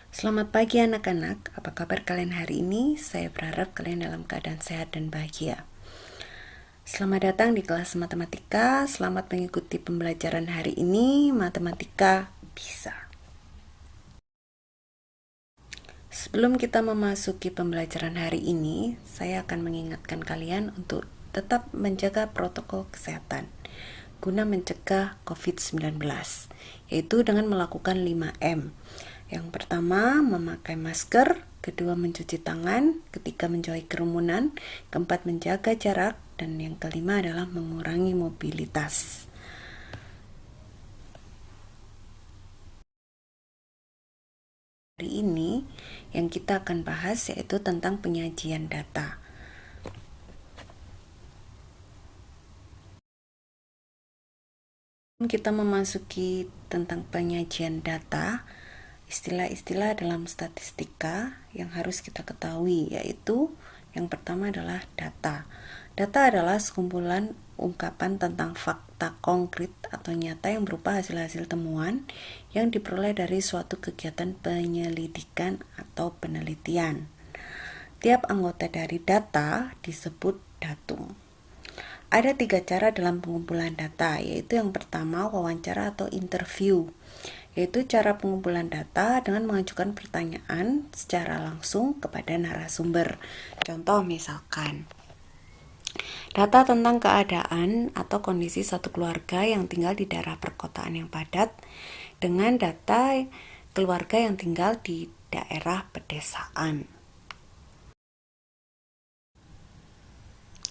Selamat pagi anak-anak, apa kabar kalian hari ini? Saya berharap kalian dalam keadaan sehat dan bahagia. Selamat datang di kelas matematika, selamat mengikuti pembelajaran hari ini, matematika bisa. Sebelum kita memasuki pembelajaran hari ini, saya akan mengingatkan kalian untuk tetap menjaga protokol kesehatan guna mencegah COVID-19, yaitu dengan melakukan 5M. Yang pertama, memakai masker, kedua, mencuci tangan, ketiga, menjauhi kerumunan, keempat, menjaga jarak, dan yang kelima adalah mengurangi mobilitas. Hari ini yang kita akan bahas yaitu tentang penyajian data. Kita memasuki tentang penyajian data, istilah-istilah dalam statistika yang harus kita ketahui yaitu yang pertama adalah data. Data adalah sekumpulan ungkapan tentang fakta konkret atau nyata yang berupa hasil-hasil temuan yang diperoleh dari suatu kegiatan penyelidikan atau penelitian. Tiap anggota dari data disebut datum. Ada 3 cara dalam pengumpulan data, yaitu yang pertama wawancara atau interview, yaitu cara pengumpulan data dengan mengajukan pertanyaan secara langsung kepada narasumber. Contoh misalkan, data tentang keadaan atau kondisi satu keluarga yang tinggal di daerah perkotaan yang padat dengan data keluarga yang tinggal di daerah pedesaan.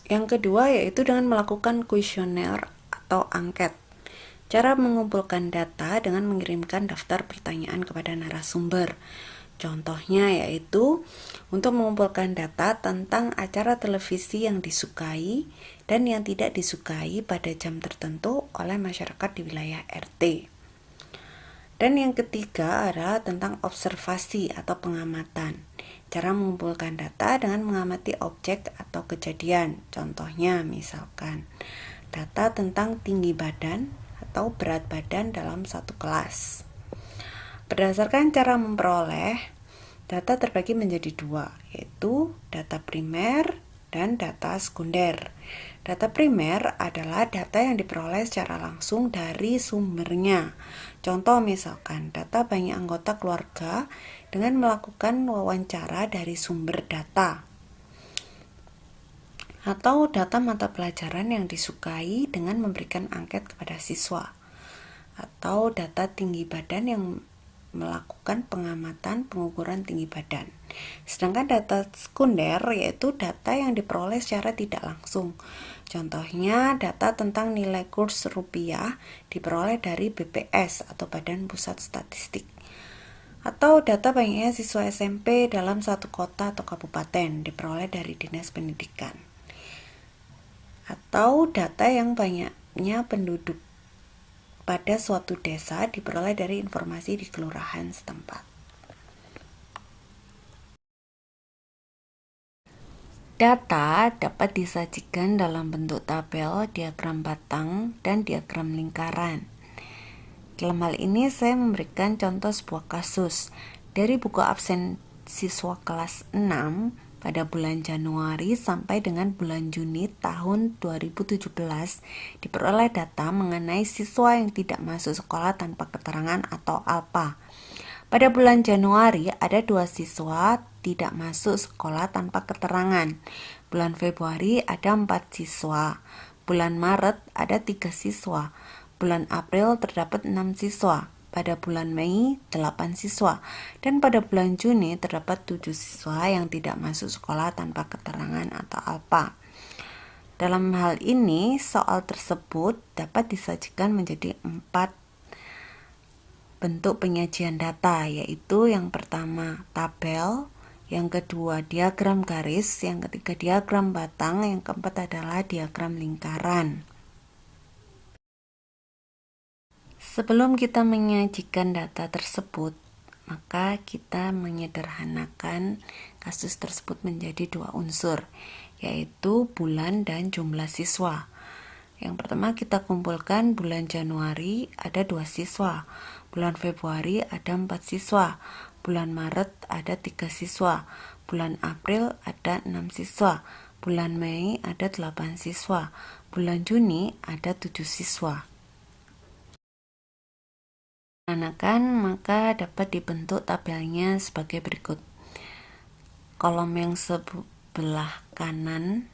Yang kedua yaitu dengan melakukan kuesioner atau angket. Cara mengumpulkan data dengan mengirimkan daftar pertanyaan kepada narasumber. Contohnya yaitu untuk mengumpulkan data tentang acara televisi yang disukai dan yang tidak disukai pada jam tertentu oleh masyarakat di wilayah RT. Dan yang ketiga adalah tentang observasi atau pengamatan. Cara mengumpulkan data dengan mengamati objek atau kejadian. Contohnya misalkan data tentang tinggi badan atau berat badan dalam satu kelas. Berdasarkan cara memperoleh, data terbagi menjadi 2, yaitu data primer dan data sekunder. Data primer adalah data yang diperoleh secara langsung dari sumbernya. Contoh misalkan data banyak anggota keluarga dengan melakukan wawancara dari sumber data. Atau data mata pelajaran yang disukai dengan memberikan angket kepada siswa. Atau data tinggi badan yang melakukan pengamatan pengukuran tinggi badan. Sedangkan data sekunder yaitu data yang diperoleh secara tidak langsung. Contohnya data tentang nilai kurs rupiah diperoleh dari BPS atau Badan Pusat Statistik. Atau data banyaknya siswa SMP dalam satu kota atau kabupaten diperoleh dari Dinas Pendidikan. Atau data yang banyaknya penduduk pada suatu desa diperoleh dari informasi di kelurahan setempat. Data dapat disajikan dalam bentuk tabel, diagram batang, dan diagram lingkaran. Dalam hal ini saya memberikan contoh sebuah kasus dari buku absen siswa kelas 6 pada bulan Januari sampai dengan bulan Juni tahun 2017 diperoleh data mengenai siswa yang tidak masuk sekolah tanpa keterangan atau ALPA. Pada bulan Januari ada 2 siswa tidak masuk sekolah tanpa keterangan. Bulan Februari ada 4 siswa. Bulan Maret ada 3 siswa. Bulan April terdapat 6 siswa. Pada bulan Mei 8 siswa. Dan pada bulan Juni terdapat 7 siswa yang tidak masuk sekolah tanpa keterangan atau ALPA. Dalam hal ini, soal tersebut dapat disajikan menjadi 4 bentuk penyajian data, yaitu yang pertama tabel, yang kedua diagram garis, yang ketiga diagram batang, yang keempat adalah diagram lingkaran. Sebelum kita menyajikan data tersebut, maka kita menyederhanakan kasus tersebut menjadi 2 unsur, yaitu bulan dan jumlah siswa. Yang pertama kita kumpulkan bulan Januari ada 2 siswa, bulan Februari ada 4 siswa, Bulan Maret ada 3 siswa, bulan April ada 6 siswa, bulan Mei ada 8 siswa, bulan Juni ada 7 siswa. Maka dapat dibentuk tabelnya sebagai berikut. Kolom yang sebelah kanan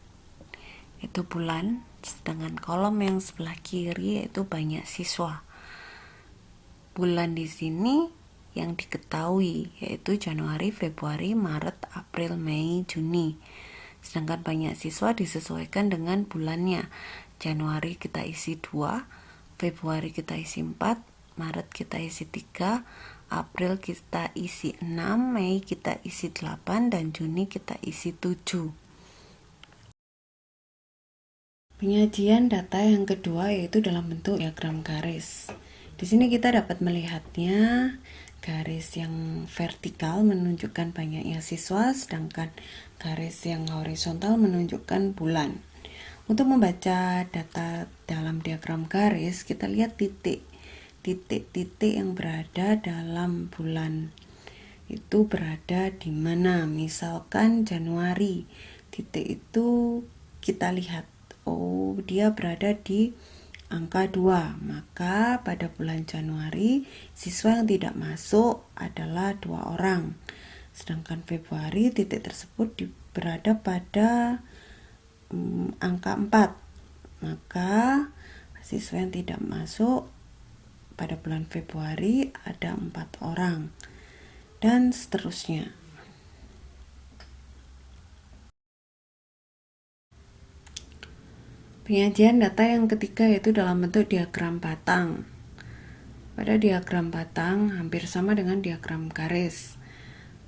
itu bulan, sedangkan kolom yang sebelah kiri yaitu banyak siswa. Bulan di sini yang diketahui yaitu Januari, Februari, Maret, April, Mei, Juni. Sedangkan banyak siswa disesuaikan dengan bulannya. Januari kita isi 2, Februari kita isi 4, Maret kita isi 3, April kita isi 6, Mei kita isi 8, dan Juni kita isi 7. Penyajian data yang kedua yaitu dalam bentuk diagram garis. Di sini kita dapat melihatnya garis yang vertikal menunjukkan banyaknya siswa, sedangkan garis yang horizontal menunjukkan bulan. Untuk membaca data dalam diagram garis, kita lihat titik-titik yang berada dalam bulan itu berada di mana. Misalkan Januari, titik itu kita lihat, dia berada di angka 2, maka pada bulan Januari siswa yang tidak masuk adalah 2 orang. Sedangkan Februari titik tersebut berada pada angka 4, maka siswa yang tidak masuk pada bulan Februari ada 4 orang, dan seterusnya. Penyajian data yang ketiga yaitu dalam bentuk diagram batang. Pada diagram batang hampir sama dengan diagram garis.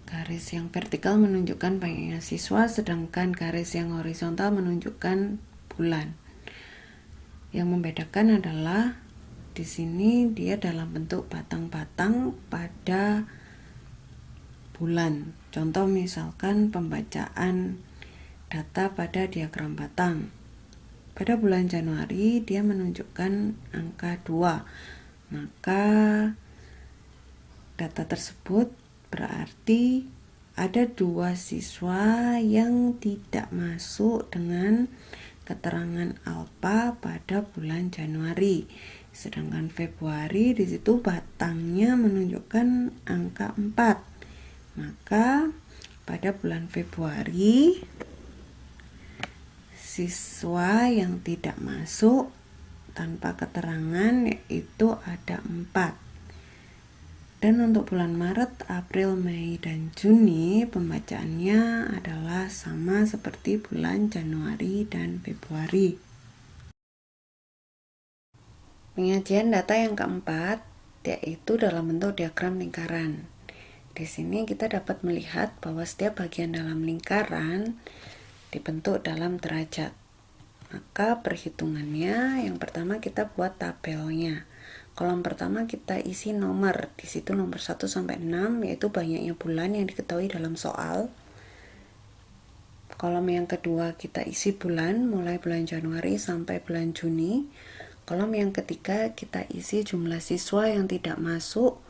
Garis yang vertikal menunjukkan banyaknya siswa, sedangkan garis yang horizontal menunjukkan bulan. Yang membedakan adalah di sini dia dalam bentuk batang-batang pada bulan. Contoh misalkan pembacaan data pada diagram batang. Pada bulan Januari dia menunjukkan angka 2, maka data tersebut berarti ada 2 siswa yang tidak masuk dengan keterangan alfa pada bulan Januari. Sedangkan Februari di situ batangnya menunjukkan angka 4. Maka pada bulan Februari siswa yang tidak masuk tanpa keterangan yaitu ada 4. Dan untuk bulan Maret, April, Mei, dan Juni pembacaannya adalah sama seperti bulan Januari dan Februari. Penyajian data yang keempat yaitu dalam bentuk diagram lingkaran. Di sini kita dapat melihat bahwa setiap bagian dalam lingkaran dibentuk dalam derajat. Maka perhitungannya yang pertama kita buat tabelnya. Kolom pertama kita isi nomor, di situ nomor 1 sampai 6 yaitu banyaknya bulan yang diketahui dalam soal. Kolom yang kedua kita isi bulan, mulai bulan Januari sampai bulan Juni. Kolom yang ketiga kita isi jumlah siswa yang tidak masuk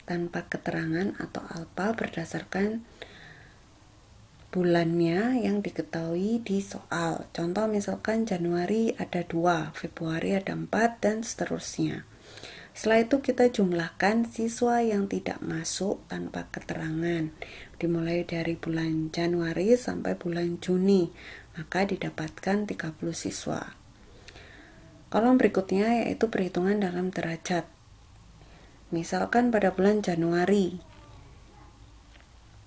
tanpa keterangan atau alfa berdasarkan bulannya yang diketahui di soal. Contoh misalkan Januari ada 2, Februari ada 4, dan seterusnya. Setelah itu kita jumlahkan siswa yang tidak masuk tanpa keterangan, dimulai dari bulan Januari sampai bulan Juni, maka didapatkan 30 siswa. Kolom berikutnya yaitu perhitungan dalam derajat. Misalkan pada bulan Januari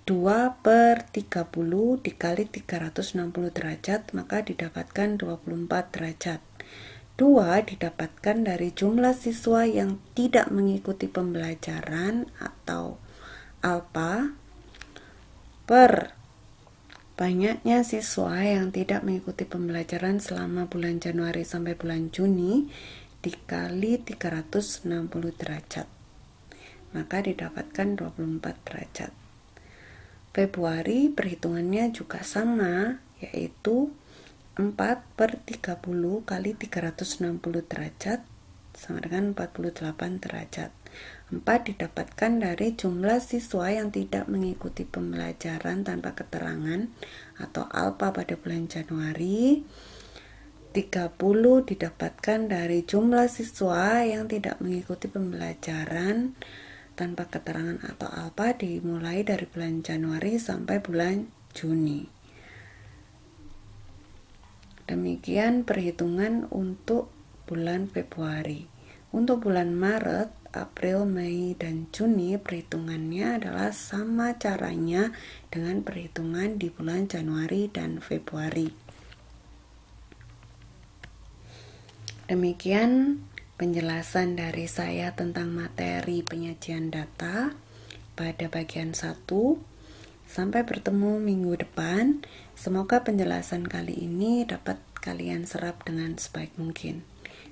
2/30 dikali 360 derajat, maka didapatkan 24 derajat. 2 didapatkan dari jumlah siswa yang tidak mengikuti pembelajaran atau alfa per banyaknya siswa yang tidak mengikuti pembelajaran selama bulan Januari sampai bulan Juni dikali 360 derajat, maka didapatkan 24 derajat. Februari perhitungannya juga sama, yaitu 4/30 kali 360 derajat sama dengan 48 derajat. 4 didapatkan dari jumlah siswa yang tidak mengikuti pembelajaran tanpa keterangan atau ALPA pada bulan Januari. 30 didapatkan dari jumlah siswa yang tidak mengikuti pembelajaran tanpa keterangan atau ALPA dimulai dari bulan Januari sampai bulan Juni. Demikian perhitungan untuk bulan Februari. Untuk bulan Maret, April, Mei, dan Juni perhitungannya adalah sama caranya dengan perhitungan di bulan Januari dan Februari. Demikian penjelasan dari saya tentang materi penyajian data pada bagian 1. Sampai bertemu minggu depan. Semoga penjelasan kali ini dapat kalian serap dengan sebaik mungkin.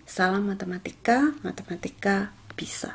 Salam matematika, matematika bisa.